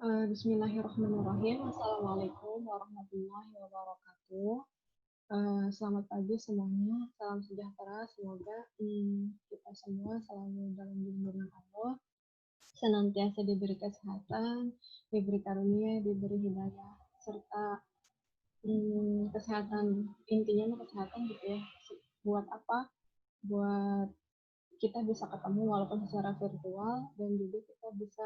Bismillahirrahmanirrahim. Assalamualaikum warahmatullahi wabarakatuh. Selamat pagi semuanya. Salam sejahtera. Semoga kita semua selalu dalam lindungan Allah, senantiasa diberi kesehatan, diberi karunia, diberi hidayah, serta kesehatan. Intinya kesehatan gitu ya. Buat apa? Buat kita bisa ketemu walaupun secara virtual, dan juga kita bisa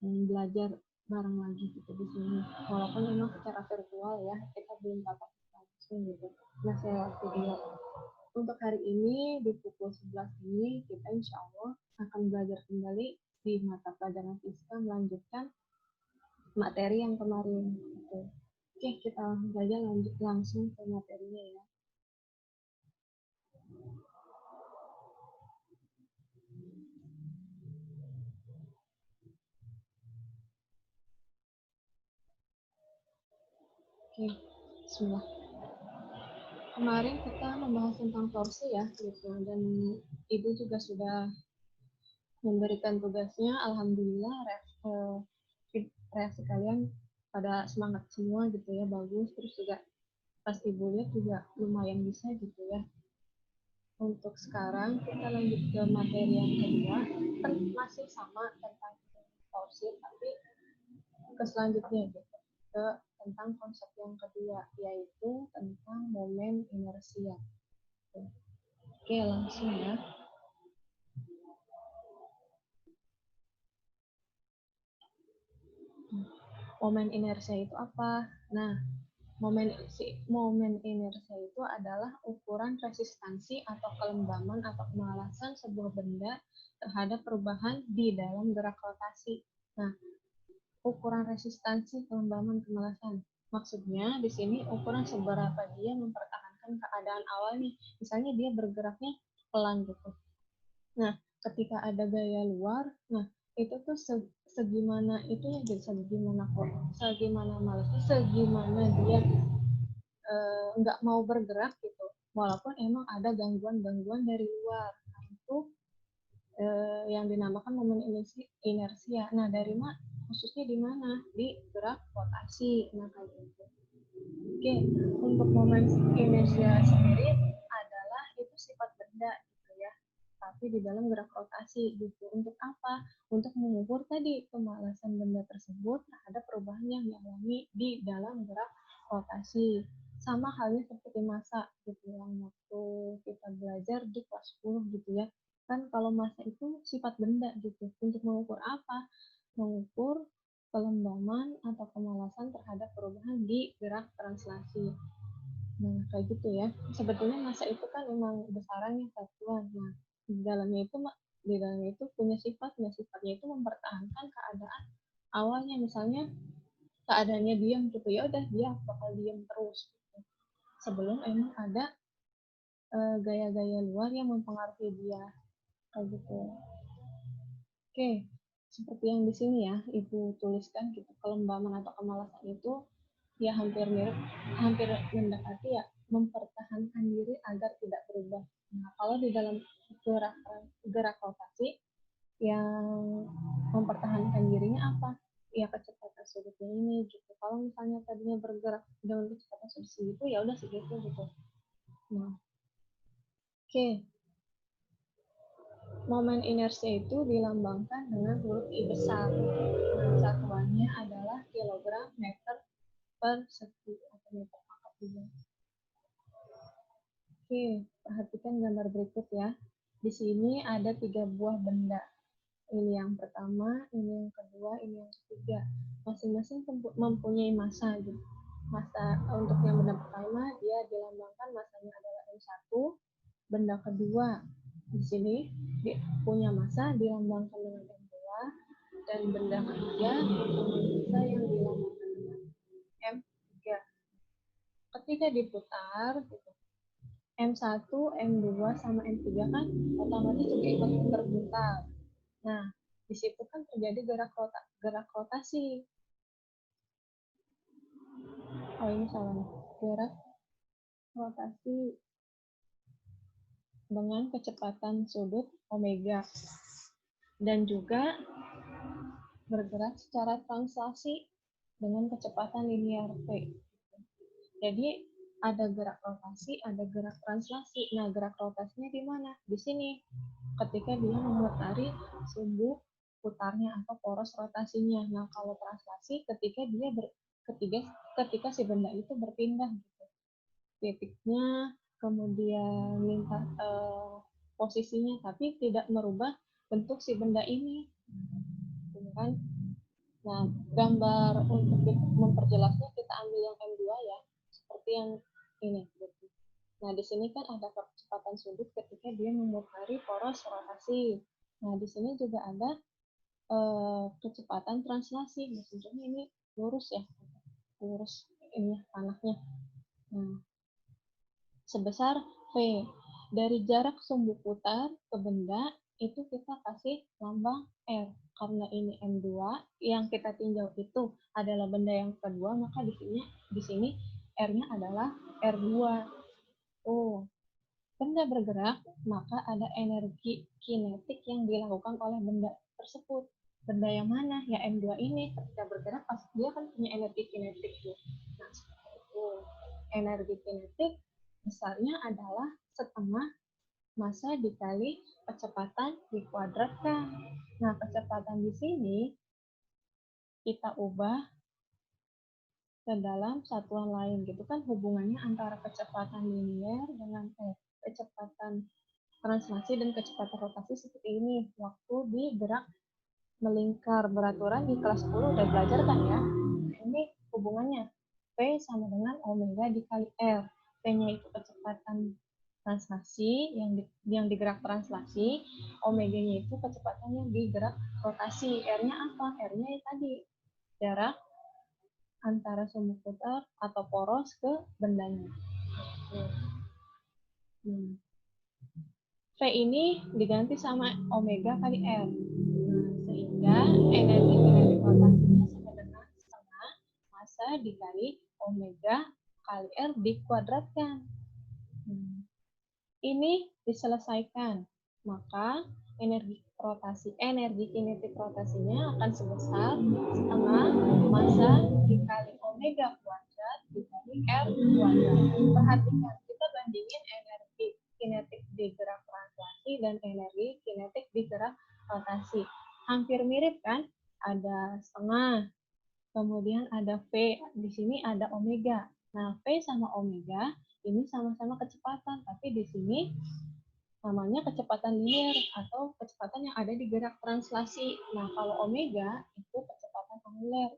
belajar bareng lagi gitu di sini. Walaupun memang secara virtual ya, kita belum tatap langsung gitu. Nah, saya video untuk hari ini di pukul 11 ini kita insya Allah akan belajar kembali di mata pelajaran fisika, melanjutkan materi yang kemarin gitu. Oke, kita belajar lanjut langsung ke materinya ya. Oke, bismillah. Kemarin kita membahas tentang torsi ya gitu, dan ibu juga sudah memberikan tugasnya. Alhamdulillah reaksi kalian pada semangat semua gitu ya, bagus. Terus juga pas ibu lihat juga lumayan bisa gitu ya. Untuk sekarang kita lanjut ke materi yang kedua, kan masih sama tentang torsi, tapi ke selanjutnya gitu, ke tentang konsep yang kedua, yaitu tentang momen inersia. Oke, langsung ya. Momen inersia itu apa? Nah, momen inersia itu adalah ukuran resistansi atau kelembaman atau kemalasan sebuah benda terhadap perubahan di dalam gerak rotasi. Nah, ukuran resistansi, kelembaman, kemalasan. Maksudnya di sini ukuran seberapa dia mempertahankan keadaan awalnya. Misalnya dia bergeraknya pelan gitu. Nah, ketika ada gaya luar, nah itu tuh segimana itu ya, jadi segimana malasnya, segimana dia nggak mau bergerak gitu, walaupun emang ada gangguan-gangguan dari luar. Nah, itu yang dinamakan momen inersia. Nah, dari mana? Khususnya di mana? Di gerak rotasi. Nah, kayak gitu. Oke, untuk momen inersia sendiri adalah itu sifat benda gitu ya, tapi di dalam gerak rotasi gitu. Untuk apa? Untuk mengukur tadi kemalasan benda tersebut terhadap perubahan yang dialami di dalam gerak rotasi. Sama halnya seperti massa gitu, yang waktu kita belajar di kelas 10 gitu ya. Kan kalau massa itu sifat benda gitu. Untuk mengukur apa? Mengukur kelembaman atau kemalasan terhadap perubahan di gerak translasi. Nah, kayak gitu ya. Sebetulnya massa itu kan memang besarannya satuan. Nah, di dalamnya itu punya sifatnya. Sifatnya itu mempertahankan keadaan awalnya. Misalnya keadaannya diam gitu, ya udah dia bakal diam terus gitu. Sebelum emang ada gaya-gaya luar yang mempengaruhi dia, kayak gitu. Oke, seperti yang di sini ya, ibu tuliskan gitu, kelembaman atau kemalasan itu ya hampir mendekati ya mempertahankan diri agar tidak berubah. Nah, kalau di dalam gerak rotasi yang mempertahankan dirinya apa? Ya kecepatan sudutnya ini gitu. Kalau misalnya tadinya bergerak dengan kecepatan sudut segitu, ya udah segitu gitu. Nah, oke. Momen inersia itu dilambangkan dengan huruf I besar. Nah, satuannya adalah kilogram meter per segi atau meter pangkat 3. Oke, perhatikan gambar berikut ya. Di sini ada 3 buah benda. Ini yang pertama, ini yang kedua, ini yang ketiga. Masing-masing mempunyai massa gitu. Massa untuk yang benda pertama dia dilambangkan massanya adalah M1. Benda kedua di sini dia punya massa dilambangkan dengan M2, dan benda ketiga punya massa yang dilambangkan dengan M3. Ketika diputar gitu, M1, M2 sama M3 kan otomatis juga ikut berputar. Nah, di situ kan terjadi gerak rotasi. Oh, ini salah nih. Gerak rotasi dengan kecepatan sudut omega. Dan juga bergerak secara translasi dengan kecepatan linear V. Jadi ada gerak rotasi, ada gerak translasi. Nah, gerak rotasinya di mana? Di sini. Ketika dia memutari sumbu putarnya atau poros rotasinya. Nah, kalau translasi ketika dia ketika si benda itu berpindah gitu. Titiknya, kemudian minta posisinya, tapi tidak merubah bentuk si benda ini. Gitu kan? Nah, gambar untuk memperjelasnya kita ambil yang M2 ya, seperti yang ini. Gitu. Nah, di sini kan ada kecepatan sudut ketika dia memutari poros rotasi. Nah, di sini juga ada kecepatan translasi. Maksudnya ini lurus ya, lurus ini panahnya. Nah, sebesar V. Dari jarak sumbu putar ke benda, itu kita kasih lambang R. Karena ini M2, yang kita tinjau itu adalah benda yang kedua, maka di sini R-nya adalah R2. Oh, benda bergerak, maka ada energi kinetik yang dilakukan oleh benda tersebut. Benda yang mana? Ya M2 ini. Ketika bergerak, pasti dia kan punya energi kinetik. Nah, seperti itu. Energi kinetik besarnya adalah setengah massa dikali kecepatan dikuadratkan. Nah, kecepatan di sini kita ubah ke dalam satuan lain gitu kan, hubungannya antara kecepatan linear dengan kecepatan translasi dan kecepatan rotasi seperti ini waktu di gerak melingkar beraturan di kelas 10 udah belajar kan ya. Ini hubungannya P sama dengan omega dikali R. P-nya itu kecepatan translasi yang digerak translasi, omega-nya itu kecepatan yang digerak rotasi. R-nya apa? R-nya ya tadi jarak antara sumbu putar atau poros ke bendanya. V ini diganti sama omega kali R. Sehingga energi kinetik rotasinya sama dengan setengah massa dikali omega kali R dikuadratkan. Ini diselesaikan, maka energi kinetik rotasinya akan sebesar setengah massa dikali omega kuadrat dikali R kuadrat. Perhatikan, kita bandingin energi kinetik di gerak translasi dan energi kinetik di gerak rotasi. Hampir mirip kan? Ada setengah, kemudian ada V, di sini ada omega. Nah, V sama omega ini sama-sama kecepatan, tapi di sini namanya kecepatan linear atau kecepatan yang ada di gerak translasi. Nah, kalau omega itu kecepatan angular,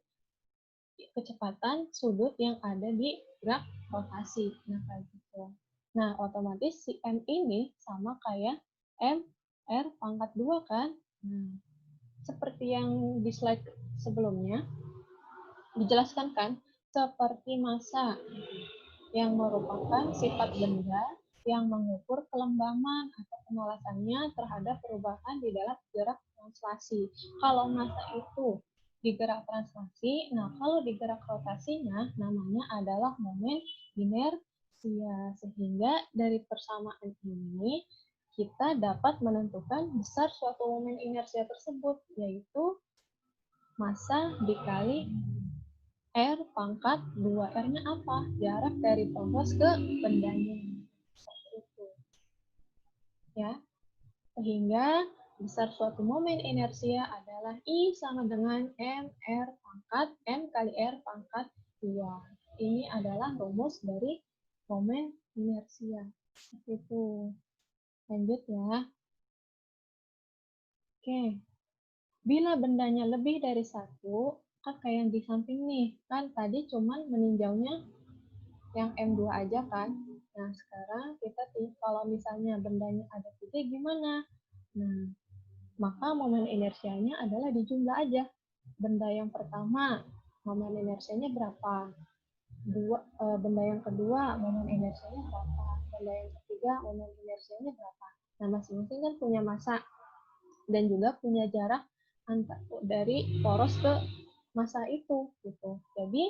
kecepatan sudut yang ada di gerak rotasi. Nah, kayak gitu. Nah, otomatis si M ini sama kayak M R pangkat 2 kan? Nah, seperti yang di slide sebelumnya, dijelaskan kan? Seperti massa yang merupakan sifat benda yang mengukur kelembaman atau kemalasannya terhadap perubahan di dalam gerak translasi. Kalau massa itu di gerak translasi, nah kalau di gerak rotasinya namanya adalah momen inersia. Sehingga dari persamaan ini kita dapat menentukan besar suatu momen inersia tersebut, yaitu massa dikali R pangkat 2. R-nya apa? Jarak dari poros ke bendanya. Seperti itu. Ya. Sehingga besar suatu momen inersia adalah I sama dengan MR pangkat M kali R pangkat 2. Ini adalah rumus dari momen inersia. Seperti itu. Lanjut ya. Oke. Bila bendanya lebih dari satu, kan kayak yang di samping nih, kan tadi cuman meninjaunya yang M2 aja kan. Nah, sekarang kita kalau misalnya bendanya ada 3 gimana? Nah, maka momen inersianya adalah dijumlah aja. Benda yang pertama, momen inersianya berapa? Benda yang kedua, momen inersianya berapa? Benda yang ketiga, momen inersianya berapa? Nah, masing-masing kan punya massa dan juga punya jarak dari poros ke massa itu gitu. Jadi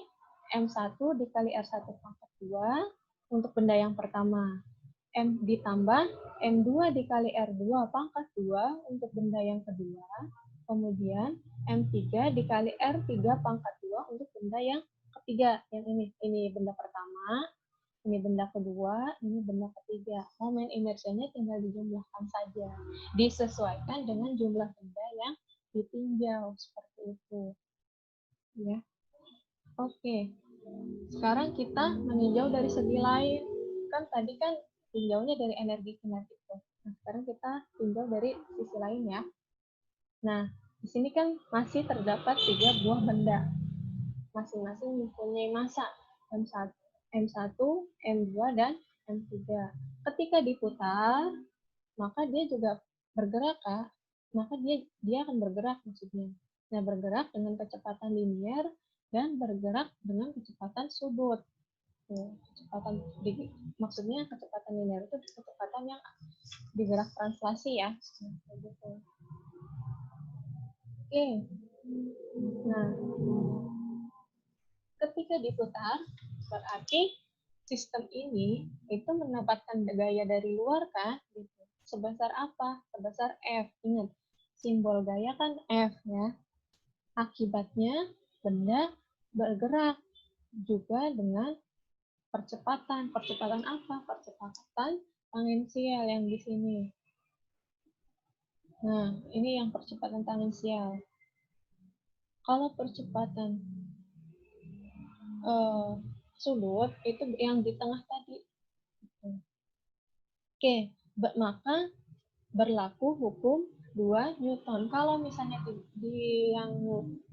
M1 dikali R1 pangkat 2 untuk benda yang pertama. M ditambah M2 dikali R2 pangkat 2 untuk benda yang kedua. Kemudian M3 dikali R3 pangkat 2 untuk benda yang ketiga. Yang ini. Ini benda pertama, ini benda kedua, ini benda ketiga. Momen inersianya tinggal dijumlahkan saja. Disesuaikan dengan jumlah benda yang ditinjau. Seperti itu. Ya. Oke. Sekarang kita meninjau dari segi lain. Kan tadi kan tinjaunya dari energi kinetik. Nah, sekarang kita tinjau dari sisi lain ya. Nah, di sini kan masih terdapat 3 buah benda. Masing-masing mempunyai massa M1, M2, dan M3. Ketika diputar, maka dia juga bergerak, Kak. Maka dia akan bergerak maksudnya. Nah, bergerak dengan kecepatan linier dan bergerak dengan kecepatan sudut. Kecepatan maksudnya kecepatan linier itu kecepatan yang digerak translasi ya. Oke. Nah, ketika diputar, berarti sistem ini itu mendapatkan gaya dari luar kan? Gitu. Sebesar apa? Sebesar F. Ingat, simbol gaya kan F ya. Akibatnya benda bergerak juga dengan percepatan. Percepatan apa? Percepatan tangensial yang di sini. Nah, ini yang percepatan tangensial. Kalau percepatan sudut itu yang di tengah tadi. Oke, maka berlaku hukum 2 Newton. Kalau misalnya di yang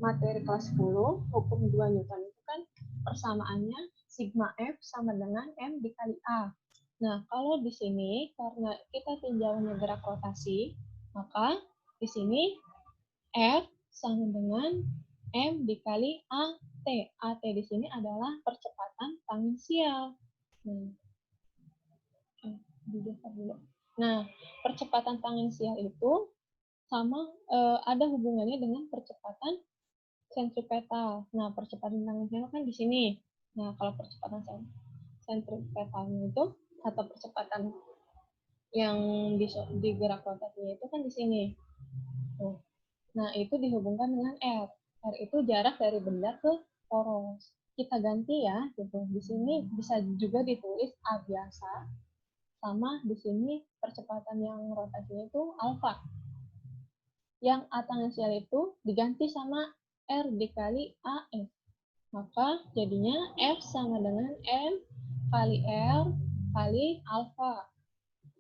materi kelas 10, hukum 2 Newton itu kan persamaannya sigma F sama dengan M dikali A. Nah, kalau di sini karena kita tinjaunya gerak rotasi, maka di sini F sama dengan M dikali AT. AT di sini adalah percepatan tangensial. Nah, percepatan tangensial itu sama ada hubungannya dengan percepatan sentripetal. Nah, percepatan tangensial kan di sini. Nah, kalau percepatan sentripetalnya itu atau percepatan yang di gerak rotasinya itu kan di sini. Nah, itu dihubungkan dengan R. R itu jarak dari benda ke poros. Kita ganti ya, gitu. Di sini bisa juga ditulis A biasa, sama di sini percepatan yang rotasinya itu alfa. Yang A tangensial itu diganti sama R dikali AF. Maka jadinya F sama dengan M kali R kali alfa.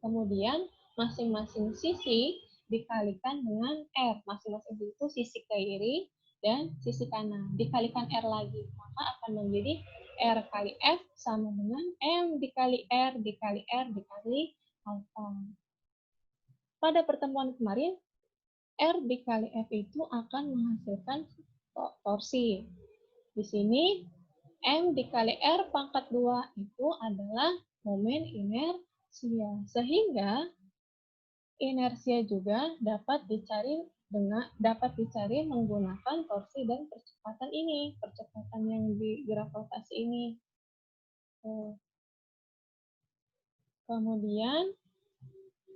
Kemudian masing-masing sisi dikalikan dengan R. Masing-masing itu sisi kiri dan sisi kanan. Dikalikan R lagi. Maka akan menjadi R kali F sama dengan M dikali R dikali R dikali alfa. Pada pertemuan kemarin, R dikali F itu akan menghasilkan torsi. Di sini, M dikali R pangkat 2 itu adalah momen inersia. Sehingga inersia juga dapat dicari menggunakan torsi dan percepatan ini, percepatan yang di gerak rotasi ini. Kemudian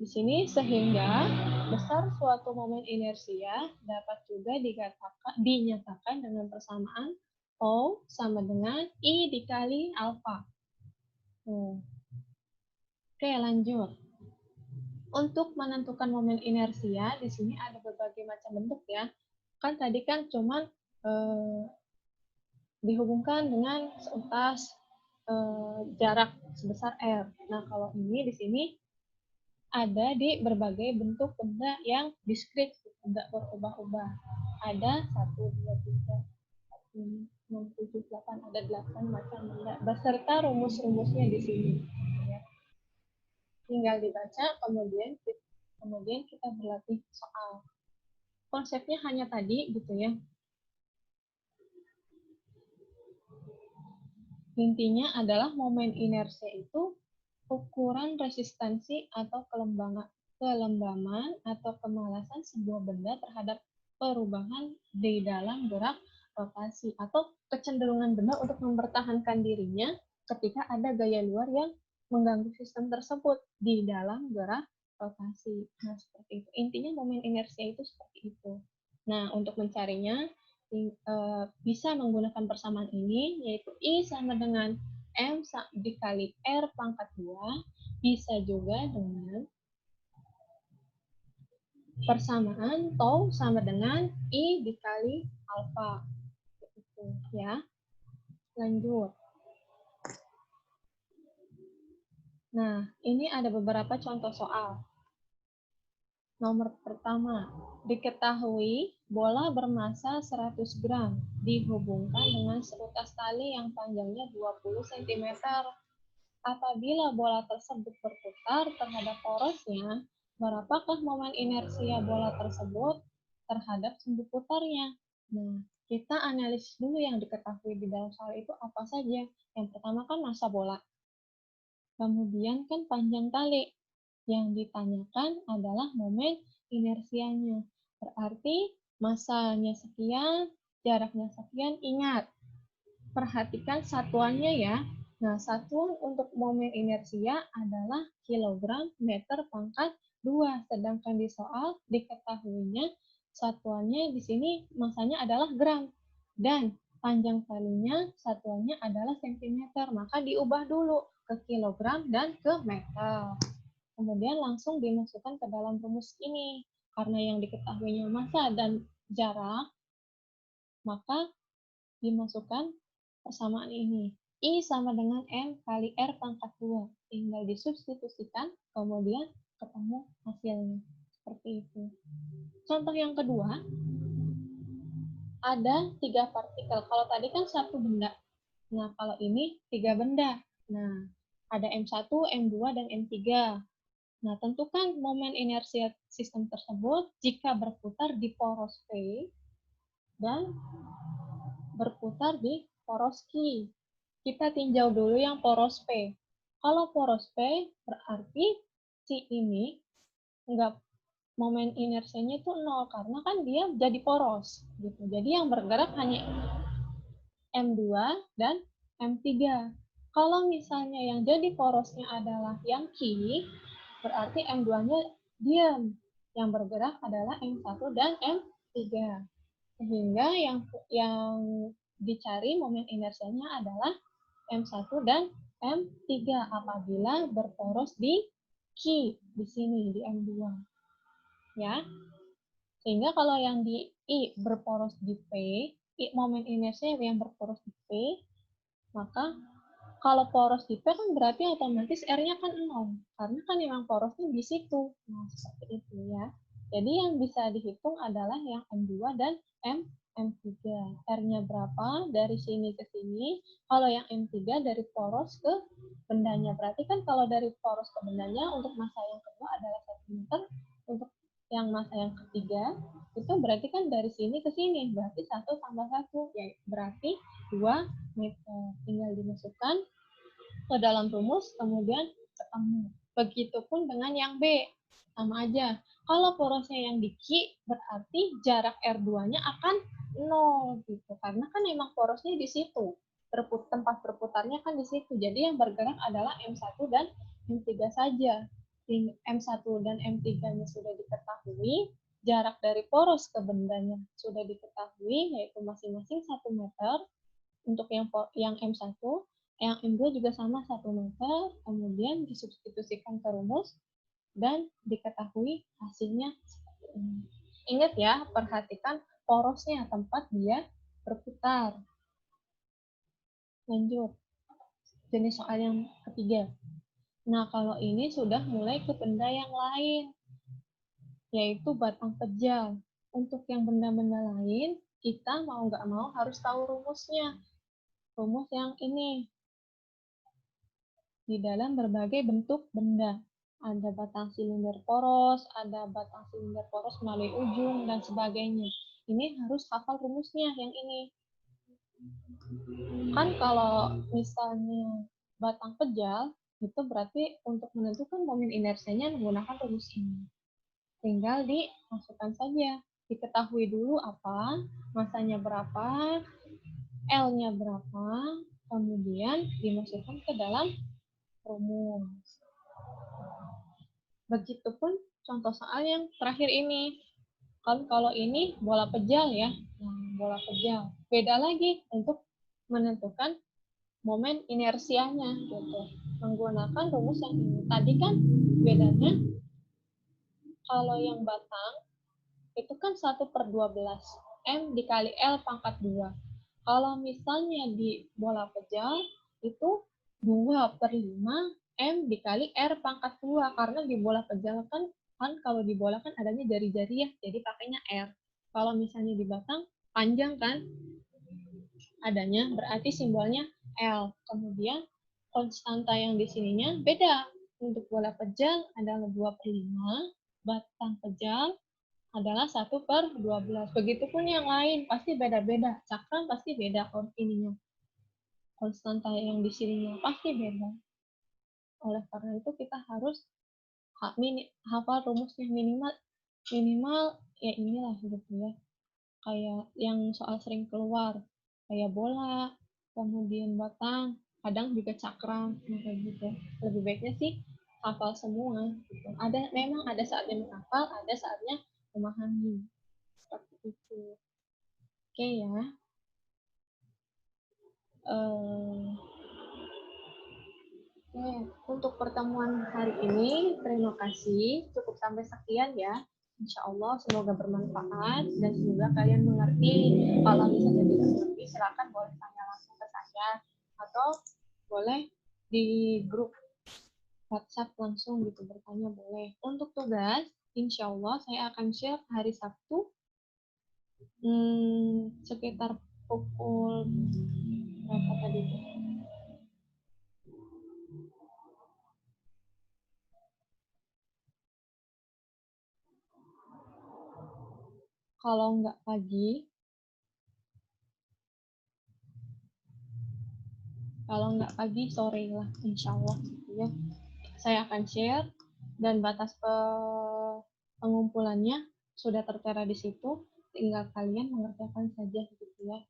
di sini sehingga besar suatu momen inersia dapat juga dinyatakan dengan persamaan O sama dengan I dikali alfa. Oke, lanjut. Untuk menentukan momen inersia, di sini ada berbagai macam bentuk ya. Kan tadi kan cuman dihubungkan dengan seutas jarak sebesar R. Nah, kalau ini di sini ada di berbagai bentuk benda yang diskrit, tidak berubah-ubah. Ada 1, 2, 3, 4, 5, 6, 7, 8, ada 8 macam benda, beserta rumus-rumusnya di sini. Tinggal dibaca, kemudian kita berlatih soal. Konsepnya hanya tadi, gitu ya. Intinya adalah momen inersia itu ukuran resistansi atau kelembaman atau kemalasan sebuah benda terhadap perubahan di dalam gerak rotasi atau kecenderungan benda untuk mempertahankan dirinya ketika ada gaya luar yang mengganggu sistem tersebut di dalam gerak rotasi. Nah, seperti itu. Intinya momen inersia itu seperti itu. Nah, untuk mencarinya bisa menggunakan persamaan ini, yaitu I sama dengan M dikali R pangkat 2, bisa juga dengan persamaan tau sama dengan I dikali alfa. Gitu, ya. Lanjut. Nah, ini ada beberapa contoh soal. Nomor pertama, diketahui bola bermasa 100 gram dihubungkan dengan seutas tali yang panjangnya 20 cm. Apabila bola tersebut berputar terhadap porosnya, berapakah momen inersia bola tersebut terhadap sumbu putarnya? Nah, kita analisis dulu yang diketahui di dalam soal itu apa saja. Yang pertama kan massa bola. Kemudian kan panjang tali. Yang ditanyakan adalah momen inersianya. Berarti masanya sekian, jaraknya sekian. Ingat, perhatikan satuannya ya. Nah, satuan untuk momen inersia adalah kilogram meter pangkat 2. Sedangkan di soal diketahuinya satuannya di sini masanya adalah gram. Dan panjang talinya satuannya adalah sentimeter. Maka diubah dulu ke kilogram dan ke meter. Kemudian langsung dimasukkan ke dalam rumus ini. Karena yang diketahuinya massa dan jarak, maka dimasukkan persamaan ini. I sama dengan M kali R pangkat 2. Tinggal disubstitusikan, kemudian ketemu hasilnya. Seperti itu. Contoh yang kedua, ada 3 partikel. Kalau tadi kan 1 benda. Nah, kalau ini 3 benda. Nah, ada M1, M2, dan M3. Nah, tentukan momen inersia sistem tersebut jika berputar di poros P dan berputar di poros Q. Kita tinjau dulu yang poros P. Kalau poros P berarti si ini enggak, momen inersianya itu 0 karena kan dia jadi poros gitu. Jadi yang bergerak hanya M2 dan M3. Kalau misalnya yang jadi porosnya adalah yang Q, berarti M2-nya diam. Yang bergerak adalah M1 dan M3. Sehingga yang dicari momen inersianya adalah M1 dan M3 apabila berporos di Q di sini di M2. Ya. Sehingga kalau yang di I berporos di P, momen inersinya yang berporos di P, maka kalau poros di P kan berarti otomatis R-nya kan 0. Karena kan memang porosnya di situ. Nah, seperti itu ya. Jadi yang bisa dihitung adalah yang M2 dan M3. R-nya berapa dari sini ke sini. Kalau yang M3 dari poros ke bendanya. Berarti kan kalau dari poros ke bendanya untuk massa yang kedua adalah 1 meter. Untuk yang massa yang ketiga itu berarti kan dari sini ke sini. Berarti 1 tambah 1. Ya, berarti 2 meter. Tinggal dimasukkan ke dalam rumus, kemudian ketemu. Begitupun dengan yang B. Sama aja. Kalau porosnya yang di Q, berarti jarak R2-nya akan 0. Gitu. Karena kan memang porosnya di situ. Tempat berputarnya kan di situ. Jadi yang bergerak adalah M1 dan M3 saja. M1 dan M3-nya sudah diketahui, jarak dari poros ke bendanya sudah diketahui, yaitu masing-masing 1 meter. Untuk yang M1, yang M2 juga sama 1 meter, kemudian disubstitusikan ke rumus, dan diketahui hasilnya seperti ini. Ingat ya, perhatikan porosnya, tempat dia berputar. Lanjut, jenis soal yang ketiga. Nah, kalau ini sudah mulai ke benda yang lain, yaitu batang pejal. Untuk yang benda-benda lain, kita mau nggak mau harus tahu rumusnya. Rumus yang ini, di dalam berbagai bentuk benda. Ada batang silinder poros, ada batang silinder poros melalui ujung, dan sebagainya. Ini harus hafal rumusnya yang ini. Kan kalau misalnya batang pejal, itu berarti untuk menentukan momen inersianya menggunakan rumus ini. Tinggal dimasukkan saja. Diketahui dulu apa, masanya berapa, L-nya berapa, kemudian dimasukkan ke dalam rumus. Begitupun contoh soal yang terakhir ini. Kan kalau ini bola pejal ya, nah, bola pejal. Beda lagi untuk menentukan momen inersianya gitu. Menggunakan rumus yang ini. Tadi kan bedanya kalau yang batang itu kan 1/12 M dikali L pangkat 2. Kalau misalnya di bola pejal itu 2/5 M dikali R pangkat 2. Karena di bola pejal kan kalau di bola kan adanya jari-jari ya, jadi pakainya R. Kalau misalnya di batang panjang kan adanya, berarti simbolnya L. Kemudian konstanta yang di sininya beda. Untuk bola pejal adalah 2/5, batang pejal adalah 1/12. Begitupun yang lain, pasti beda-beda. Cakram pasti beda ininya. Konstanta yang di sininya pasti beda. Oleh karena itu kita harus hafal rumusnya minimal ya inilah gitu ya. Kayak yang soal sering keluar, kayak bola, kemudian batang, kadang juga cakram, kayak gitu. Lebih baiknya sih hafal semua. Gitu. Memang ada saatnya menghafal, ada saatnya memahami. Seperti itu. Oke ya. Oke, untuk pertemuan hari ini, terima kasih. Cukup sampai sekian ya. Insya Allah semoga bermanfaat dan semoga kalian mengerti. Kalau misalnya tidak mengerti, silakan boleh tanya langsung ke saya atau boleh di grup WhatsApp langsung gitu bertanya boleh. Untuk tugas, insya Allah saya akan share hari Sabtu sekitar pukul berapa tadi? Kalau nggak pagi, sore lah, insya Allah. Ya. Saya akan share dan batas pengumpulannya sudah tertera di situ. Tinggal kalian mengerjakan saja gitu ya.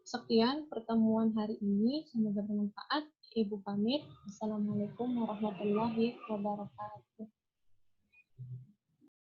Sekian pertemuan hari ini. Semoga bermanfaat. Ibu pamit. Assalamualaikum warahmatullahi wabarakatuh.